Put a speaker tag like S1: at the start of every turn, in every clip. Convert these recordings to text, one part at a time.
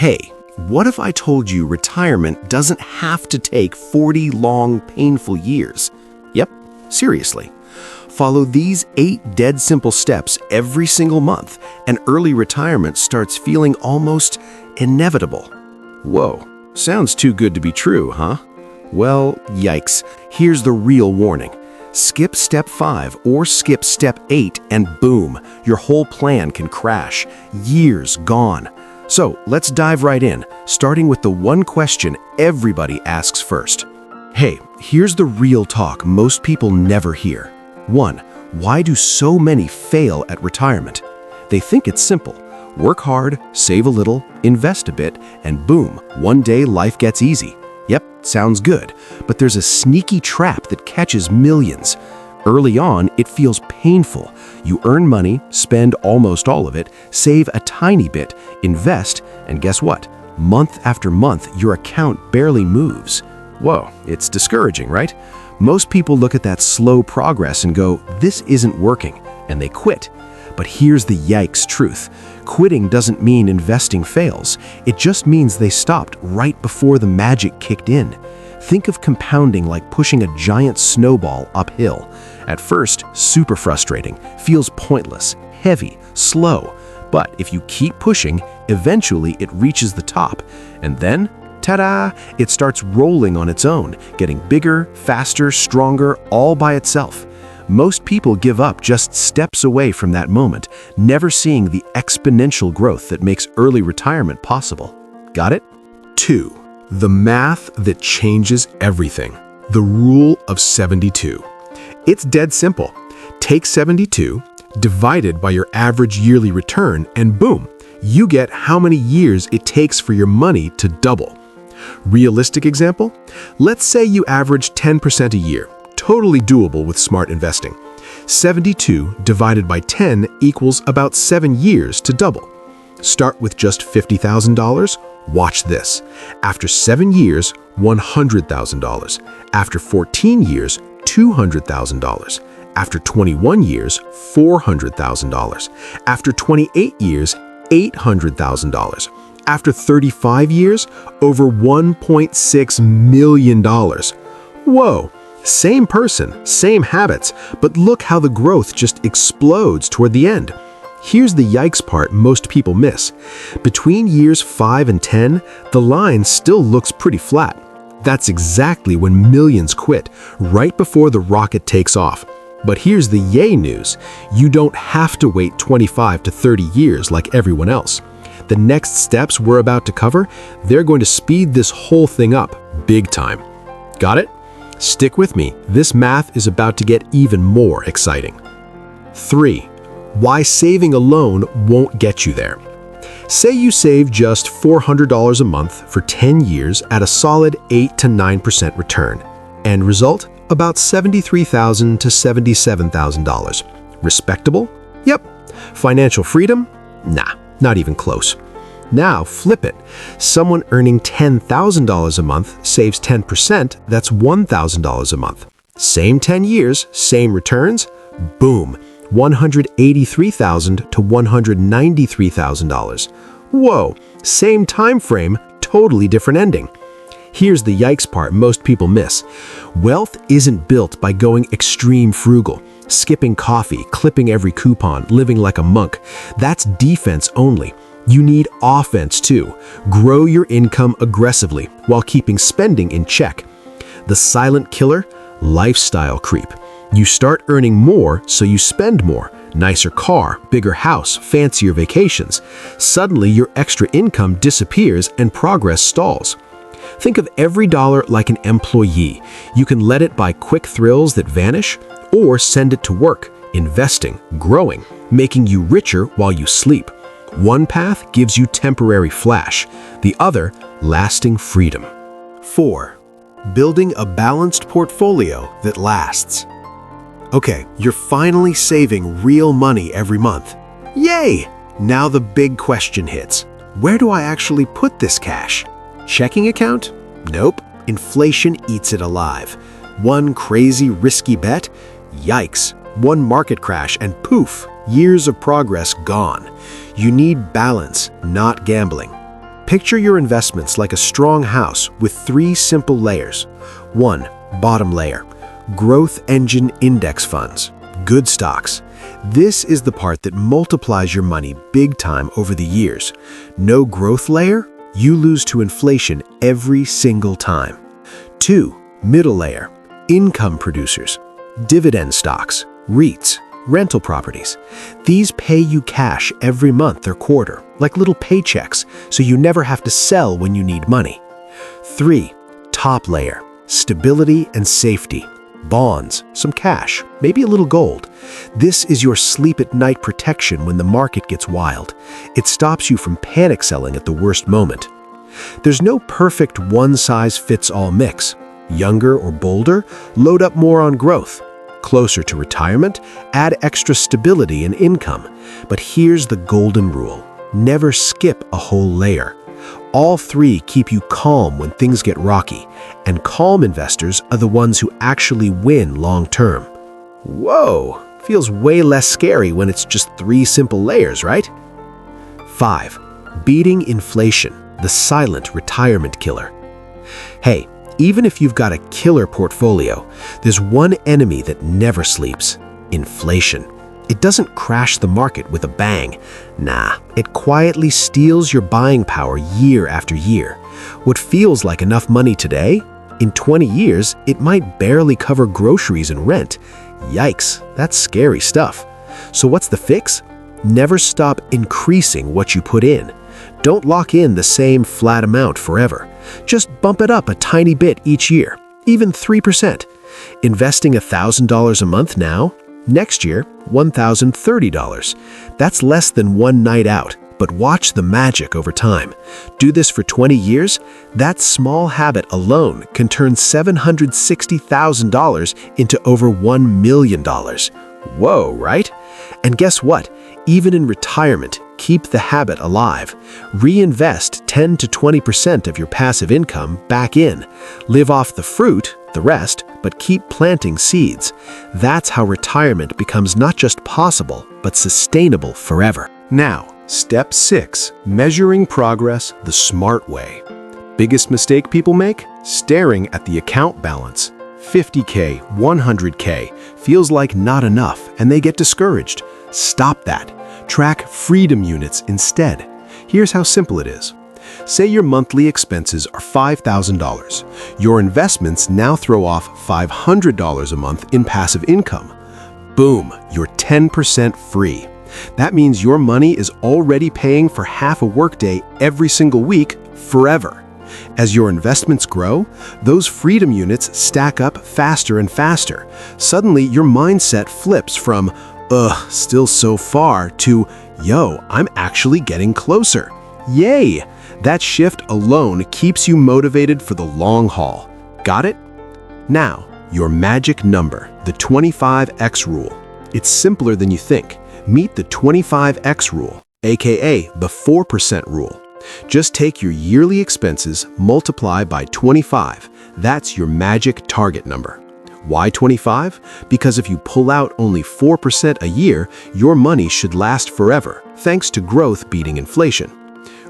S1: Hey, what if I told you retirement doesn't have to take 40 long, painful years? Yep, seriously. Follow these 8 dead simple steps every single month, and early retirement starts feeling almost inevitable. Whoa, sounds too good to be true, huh? Well, yikes. Here's the real warning. Skip step 5 or skip step 8 and boom, your whole plan can crash. Years gone. So let's dive right in, starting with the one question everybody asks first. Hey, here's the real talk most people never hear. 1. Why do so many fail at retirement? They think it's simple. Work hard, save a little, invest a bit, and boom, one day life gets easy. Yep, sounds good, but there's a sneaky trap that catches millions. Early on, it feels painful. You earn money, spend almost all of it, save a tiny bit, invest, and guess what? Month after month, your account barely moves. Whoa, it's discouraging, right? Most people look at that slow progress and go, this isn't working, and they quit. But here's the yikes truth. Quitting doesn't mean investing fails. It just means they stopped right before the magic kicked in. Think of compounding like pushing a giant snowball uphill. At first, super frustrating, feels pointless, heavy, slow. But if you keep pushing, eventually it reaches the top. And then, ta-da! It starts rolling on its own, getting bigger, faster, stronger, all by itself. Most people give up just steps away from that moment, never seeing the exponential growth that makes early retirement possible. Got it?
S2: 2. The math that changes everything. The rule of 72. It's dead simple. Take 72, divide it by your average yearly return, and boom, you get how many years it takes for your money to double. Realistic example? Let's say you average 10% a year. Totally doable with smart investing. 72 divided by 10 equals about 7 years to double. Start with just $50,000. Watch this. After 7 years, $100,000. After 14 years, $200,000. After 21 years, $400,000. After 28 years, $800,000. After 35 years, over $1.6 million. Whoa! Same person, same habits, but look how the growth just explodes toward the end. Here's the yikes part most people miss. Between years 5 and 10, the line still looks pretty flat. That's exactly when millions quit, right before the rocket takes off. But here's the yay news. You don't have to wait 25 to 30 years like everyone else. The next steps we're about to cover, they're going to speed this whole thing up big time. Got it? Stick with me. This math is about to get even more exciting. 3. Why saving alone won't get you there. Say you save just $400 a month for 10 years at a solid 8 to 9% return. End result? About $73,000 to $77,000. Respectable? Yep. Financial freedom? Nah, not even close. Now flip it. Someone earning $10,000 a month saves 10%, that's $1,000 a month. Same 10 years, same returns, boom, $183,000 to $193,000. Whoa, same time frame, totally different ending. Here's the yikes part most people miss. Wealth isn't built by going extreme frugal, skipping coffee, clipping every coupon, living like a monk. That's defense only. You need offense too. Grow your income aggressively while keeping spending in check. The silent killer? Lifestyle creep. You start earning more, so you spend more. Nicer car, bigger house, fancier vacations. Suddenly, your extra income disappears and progress stalls. Think of every dollar like an employee. You can let it buy quick thrills that vanish, or send it to work, investing, growing, making you richer while you sleep. One path gives you temporary flash, the other, lasting freedom.
S1: 4. Building a balanced portfolio that lasts. Okay, you're finally saving real money every month. Yay! Now the big question hits. Where do I actually put this cash? Checking account? Nope. Inflation eats it alive. One crazy risky bet? Yikes. One market crash and poof, years of progress gone. You need balance, not gambling. Picture your investments like a strong house with 3 simple layers. 1. Bottom layer. Growth engine index funds. Good stocks. This is the part that multiplies your money big time over the years. No growth layer? You lose to inflation every single time. 2. Middle layer. Income producers. Dividend stocks, REITs, rental properties. These pay you cash every month or quarter, like little paychecks, so you never have to sell when you need money. 3. Top layer. Stability and safety. Bonds, some cash, maybe a little gold. This is your sleep-at-night protection when the market gets wild. It stops you from panic selling at the worst moment. There's no perfect one-size-fits-all mix. Younger or bolder, load up more on growth. Closer to retirement, add extra stability and income. But here's the golden rule. Never skip a whole layer. All 3 keep you calm when things get rocky, and calm investors are the ones who actually win long-term. Whoa! Feels way less scary when it's just 3 simple layers, right? 5. Beating inflation, the silent retirement killer. Hey, even if you've got a killer portfolio, there's one enemy that never sleeps: inflation. It doesn't crash the market with a bang. Nah, it quietly steals your buying power year after year. What feels like enough money today, in 20 years, it might barely cover groceries and rent. Yikes, that's scary stuff. So what's the fix? Never stop increasing what you put in. Don't lock in the same flat amount forever. Just bump it up a tiny bit each year, even 3%. Investing $1,000 a month now, next year, $1,030. That's less than one night out, but watch the magic over time. Do this for 20 years, that small habit alone can turn $760,000 into over $1 million. Whoa, right? And guess what? Even in retirement, keep the habit alive. Reinvest 10 to 20% of your passive income back in. Live off the fruit, the rest, but keep planting seeds. That's how retirement becomes not just possible, but sustainable forever. Now, step 6, measuring progress the smart way. Biggest mistake people make? Staring at the account balance. 50K, 100K feels like not enough, and they get discouraged. Stop that. Track freedom units instead. Here's how simple it is. Say your monthly expenses are $5,000. Your investments now throw off $500 a month in passive income. Boom, you're 10% free. That means your money is already paying for half a workday every single week forever. As your investments grow, those freedom units stack up faster and faster. Suddenly, your mindset flips from, still so far, to, yo, I'm actually getting closer. Yay! That shift alone keeps you motivated for the long haul. Got it? Now, your magic number, the 25x rule. It's simpler than you think. Meet the 25x rule, aka the 4% rule. Just take your yearly expenses, multiply by 25. That's your magic target number. Why 25? Because if you pull out only 4% a year, your money should last forever, thanks to growth beating inflation.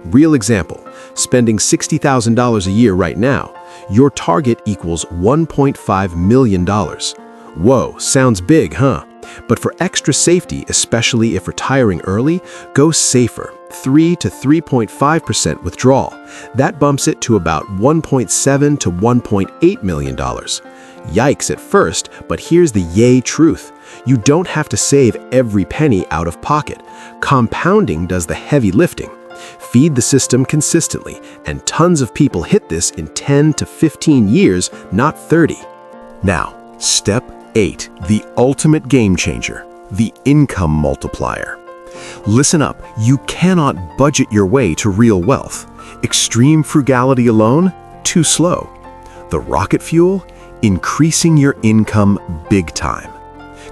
S1: Real example, spending $60,000 a year right now, your target equals $1.5 million. Whoa, sounds big, huh? But for extra safety, especially if retiring early, go safer, 3 to 3.5% withdrawal. That bumps it to about $1.7 to $1.8 million. Yikes at first, but here's the yay truth. You don't have to save every penny out of pocket. Compounding does the heavy lifting. Feed the system consistently, and tons of people hit this in 10 to 15 years, not 30. Now, step 8, the ultimate game changer, the income multiplier. Listen up, you cannot budget your way to real wealth. Extreme frugality alone, too slow. The rocket fuel, increasing your income big time.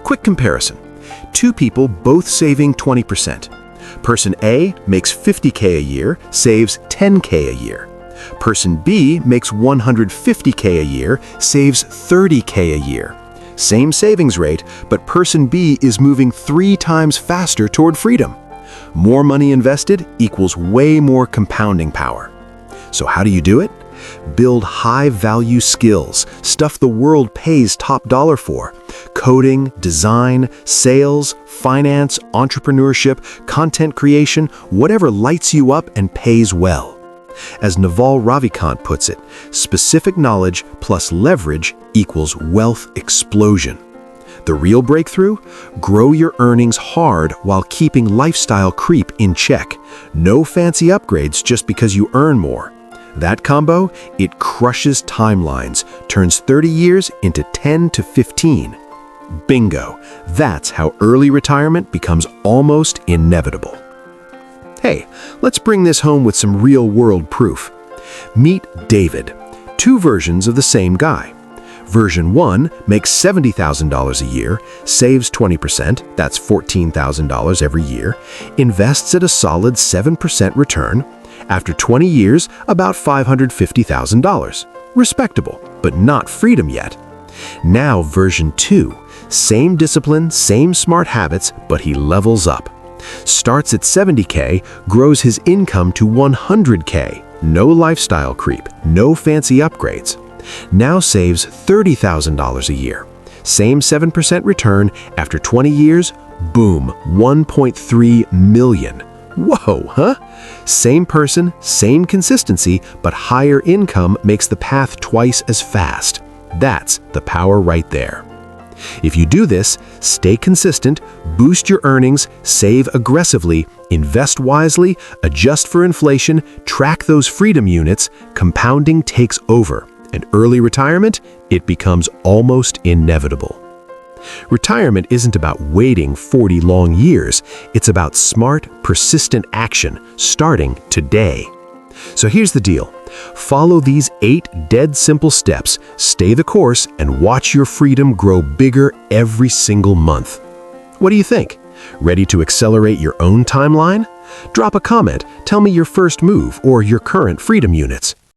S1: Quick comparison. 2 people both saving 20%. Person A makes $50K a year, saves $10K a year. Person B makes $150K a year, saves $30K a year. Same savings rate, but person B is moving 3 times faster toward freedom. More money invested equals way more compounding power. So how do you do it? Build high-value skills, stuff the world pays top dollar for. Coding, design, sales, finance, entrepreneurship, content creation, whatever lights you up and pays well. As Naval Ravikant puts it, specific knowledge plus leverage equals wealth explosion. The real breakthrough? Grow your earnings hard while keeping lifestyle creep in check. No fancy upgrades just because you earn more. That combo, it crushes timelines, turns 30 years into 10 to 15. Bingo! That's how early retirement becomes almost inevitable. Hey, let's bring this home with some real-world proof. Meet David, two versions of the same guy. Version 1 makes $70,000 a year, saves 20%, that's $14,000 every year, invests at a solid 7% return. After 20 years, about $550,000. Respectable, but not freedom yet. Now version 2, same discipline, same smart habits, but he levels up. Starts at $70K, grows his income to $100K. No lifestyle creep, no fancy upgrades. Now saves $30,000 a year. Same 7% return, after 20 years, boom, $1.3 million. Whoa, huh? Same person, same consistency, but higher income makes the path twice as fast. That's the power right there. If you do this, stay consistent, boost your earnings, save aggressively, invest wisely, adjust for inflation, track those freedom units, compounding takes over, and early retirement, it becomes almost inevitable. Retirement isn't about waiting 40 long years. It's about smart, persistent action starting today. So here's the deal. Follow these 8 dead simple steps, stay the course, and watch your freedom grow bigger every single month. What do you think? Ready to accelerate your own timeline? Drop a comment, tell me your first move or your current freedom units.